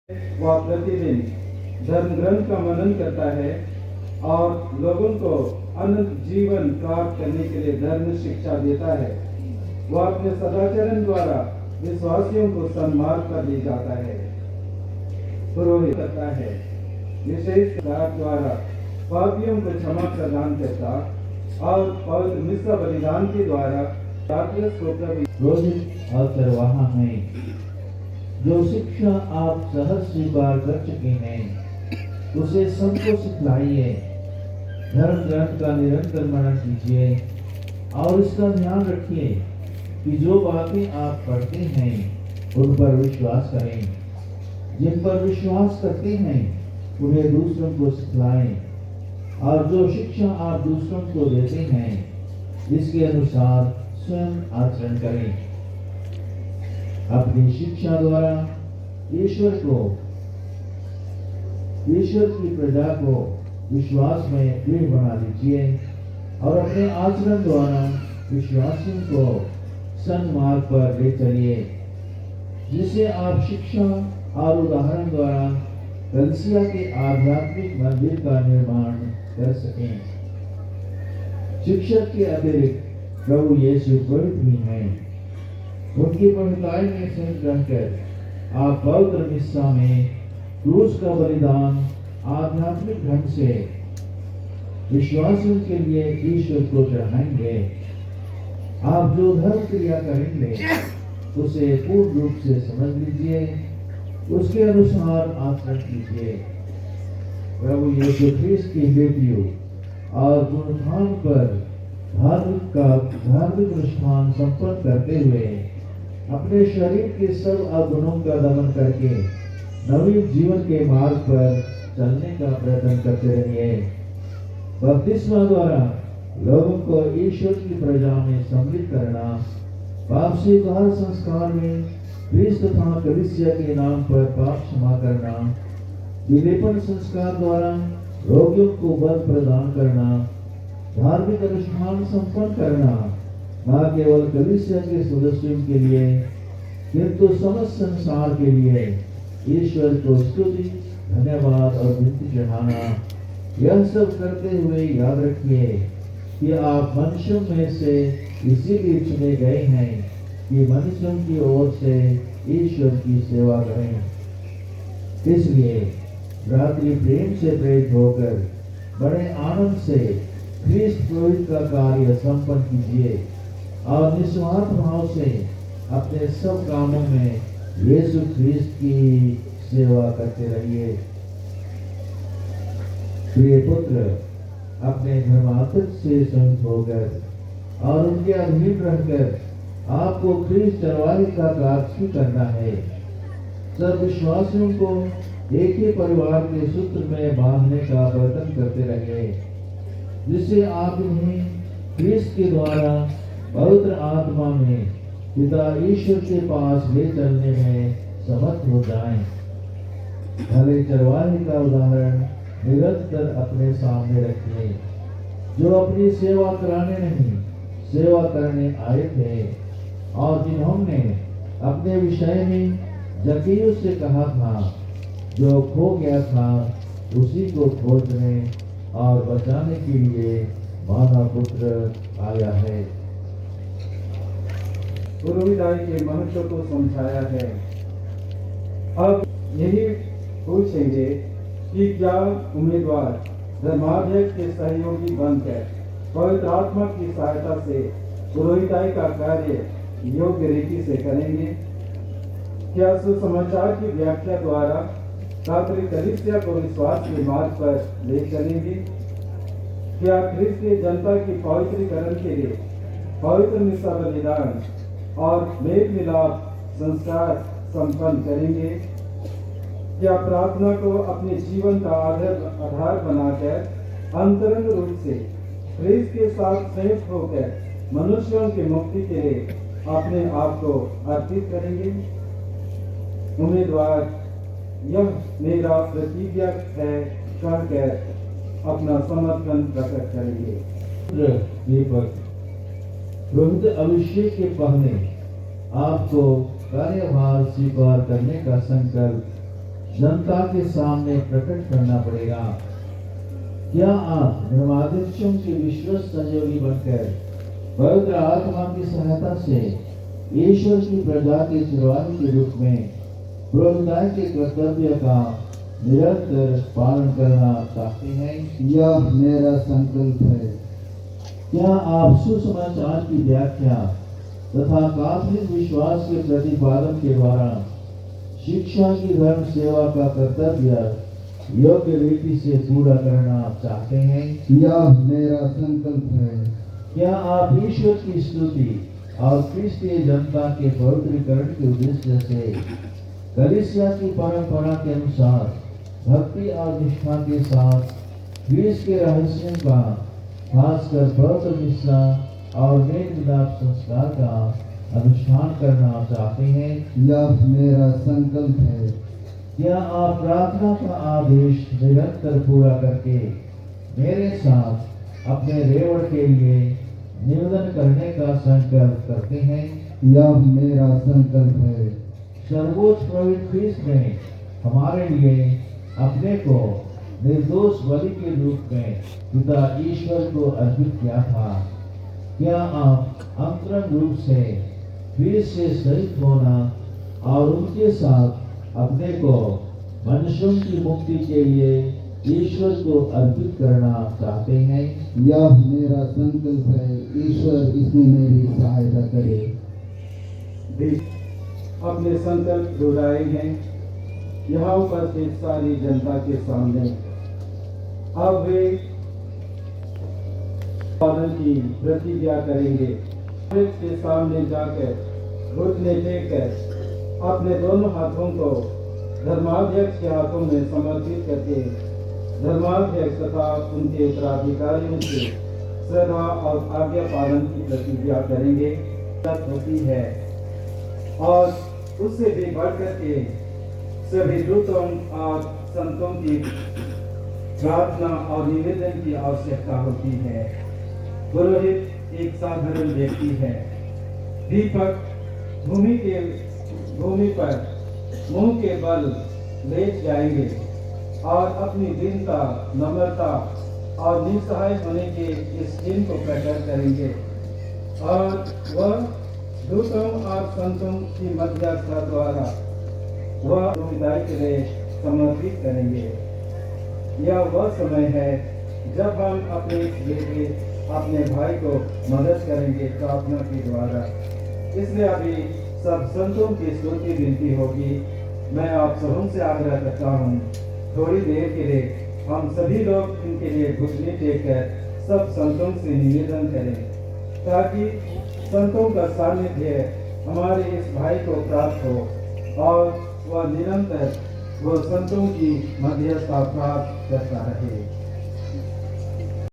वह प्रतिदिन धर्म ग्रंथ का मनन करता है और लोगों को अनंत जीवन प्राप्त करने के लिए धर्म शिक्षा देता है। वह अपने सदाचरण द्वारा विश्वासियों को सन्मार्ग पर ले जाता है, पुरोहित करता है, विशेष द्वारा पापियों को क्षमा प्रदान करता और पवित्र मिश्र बलिदान के द्वारा रोहित और चरवाहा हैं, जो शिक्षा आप सहज स्वीकार कर चुके हैं उसे सबको सिखलाइए। धर्म ग्रंथ का निरंतर मनन कीजिए और इसका ध्यान रखिए कि जो बातें आप पढ़ते हैं उन पर विश्वास करें। जिन पर विश्वास करते हैं उन्हें दूसरों को सिखलाएं और जो शिक्षा आप दूसरों को देते हैं इसके अनुसार स्वयं आचरण करें। अपनी शिक्षा द्वारा ईश्वर की प्रजा को विश्वास में दृढ़ बना लीजिए और अपने आचरण द्वारा विश्वासियों को सन्मार्ग पर ले चलिए, जिसे आप शिक्षा और उदाहरण द्वारा कलीसिया के आध्यात्मिक मंदिर का निर्माण कर सकें। शिक्षक के अतिरिक्त प्रभु यीशु पुरोहित भी हैं। उनकी पवित्रताई में संग रहकर आप पवित्र मिस्सा में क्रूस का बलिदान आध्यात्मिक ढंग से विश्वासियों के लिए ईश्वर को चढ़ाएंगे। आप जो धर्म क्रिया करेंगे उसे पूर्ण रूप से समझ लीजिए, उसके अनुसार आचरण कीजिए। प्रभु यीशु ख्रीस्त की मृत्यु और पुनरुत्थान पर धार्मिक अनुष्ठान संपन्न करते हुए अपने शरीर के सब अवगुणों का दमन करके नवीन जीवन के मार्ग पर चलने का प्रयत्न करते रहिए। बपतिस्मा द्वारा लोगों को ईश्वर की प्रजा में सम्मिलित करना, पाप स्वीकार संस्कार में ख्रीस्त तथा कलीसिया के नाम पर पाप क्षमा करना, विलेपन संस्कार द्वारा रोगियों को बल प्रदान करना, धार्मिक अनुष्ठान संपन्न करना न केवल कलीसिया के सदस्यों के लिए किंतु समस्त संसार के लिए ईश्वर को स्तुति, धन्यवाद और विनती चढ़ाना। यह सब करते हुए याद रखिए कि आप मनुष्यों में से इसीलिए चुने गए हैं कि मनुष्यों की ओर से ईश्वर की सेवा करें। इसलिए रात्रि प्रेम से प्रेरित होकर बड़े आनंद से ख्रीस्त पुरोहित का कार्य संपन्न कीजिए और निस्वार्थ भाव से अपने सब कामों में यीशु ख्रीस्त की सेवा करते रहिए। प्रिय पुत्र, अपने धर्मात्मक से संत होकर और उनके अधीन रहकर आपको ख्रीस्त चरवाहे का कार्य करना है। सब विश्वासियों को एक ही परिवार के सूत्र में बांधने का प्रयत्न करते रहिए, जिससे आप इन्हें ख्रीस्त के द्वारा पवित्र आत्मा में पिता ईश्वर के पास ले चलने में समर्थ हो जाएं। भले चरवाहे का उदाहरण निरंतर अपने सामने रखिए, जो अपनी सेवा कराने नहीं सेवा करने आए थे और जिन्होंने अपने विषय में जक्कैयुस से कहा था, जो खो गया था उसी को खोजने और बचाने के लिए मानव पुत्र आया है। पुरोहिताई के महत्व को समझाया है। अब यही पूछेंगे कि क्या उम्मीदवार धर्माध्यक्ष के सहयोगी बनकर पवित्र आत्मा की सहायता से पुरोहिताई का कार्य योग्य रीति से करेंगे? क्या सुसमाचार की व्याख्या द्वारा कैथोलिक कलीसिया को विश्वास के मार्ग पर ले चलेंगे? क्या ख्रीस्त की जनता की पवित्रीकरण के लिए पवित्र मिस्सा बलिदान और मेल मिलाप संस्कार संपन्न करेंगे? क्या प्रार्थना को अपने जीवन का आधार बनाकर अंतरंग रूप से ख्रीस्त के साथ संयुक्त होकर मनुष्यों की मुक्ति के लिए अपने आप को अर्पित करेंगे? उम्मीदवार यह मेरा प्रतिज्ञा है कहकर अपना समर्थन प्रकट करेंगे। दीपक पुरोहित अभिषेक के पहले आपको कार्यभार स्वीकार करने का संकल्प जनता के सामने प्रकट करना पड़ेगा। क्या आप निर्माध्यक्षों के विश्वस्त सहयोगी बनकर पवित्र आत्मा की सहायता से ईश्वर की प्रजा के चरवाहे के रूप में प्रभुताई के कर्तव्य का निरंतर पालन करना चाहते हैं? यह मेरा संकल्प है। क्या आप सुसमाचार की व्याख्या तथा कैथोलिक विश्वास के प्रतिपादन के द्वारा शिक्षा की धर्म सेवा का कर्तव्य योग्य रीति से पूरा करना चाहते हैं? यह मेरा संकल्प है। क्या आप ईश्वर की स्तुति और क्रिस्तीय जनता के पवित्रीकरण के उद्देश्य से कलीसिया की परंपरा के अनुसार भक्ति और निष्ठा के साथ क्रिस्त के रहस्यों का, खासकर पवित्र मिस्सा और नेत्र मिलाप संस्कार का अनुष्ठान करना चाहते हैं? यह मेरा संकल्प है। क्या आप प्रार्थना का आदेश निरंतर पूरा करके मेरे साथ अपने रेवड़ के लिए निवेदन करने का संकल्प करते हैं? यह मेरा संकल्प है। सर्वोच्च प्रवीण ख्रीस्त ने हमारे लिए अपने को निर्दोष बलि के रूप में पिता ईश्वर को अर्पित किया था। क्या आप अंतरंग रूप से ख्रीस्त से सहित होना और उनके साथ अपने को मनुष्यों की मुक्ति के लिए ईश्वर को अर्पित करना चाहते हैं? यह मेरा संकल्प है। ईश्वर इसमें मेरी सहायता करे। अपने संकल्प दोहराए हैं यहाँ उपस्थित सारी जनता के सामने। अब वे पालन की प्रतिज्ञा करेंगे। के सामने जाकर घुटने टेककर अपने दोनों हाथों को धर्माध्यक्ष के हाथों में समर्पित करके धर्माध्यक्ष तथा उनके उत्तराधिकारियों से श्रद्धा और आज्ञा पालन की प्रतिज्ञा करेंगे। होती है और उससे भी बढ़कर के सभी दूतों और संतों की प्रार्थना और निवेदन की आवश्यकता होती है। पुरोहित एक साधारण व्यक्ति है। दीपक भूमि पर मुंह के बल लेट जाएंगे और अपनी दीनता, नम्रता और निस्सहाय होने के इस चिन्ह को प्रकट करेंगे और वह दूतों और संतों की मध्यस्थता द्वारा वह समुदाय के लिए समर्पित करेंगे। यह वह समय है जब हम अपने बेटे, अपने भाई को मदद करेंगे प्रार्थना के द्वारा। इसलिए अभी सब संतों की स्तुति विनती होगी। मैं आप सबों से आग्रह करता हूँ, थोड़ी देर के लिए हम सभी लोग इनके लिए घुटने टेककर सब संतों से निवेदन करें ताकि संतों का सानिध्य हमारे इस भाई को प्राप्त हो और वह निरंतर वो संतों की मध्यस्थता प्राप्त करता रहे।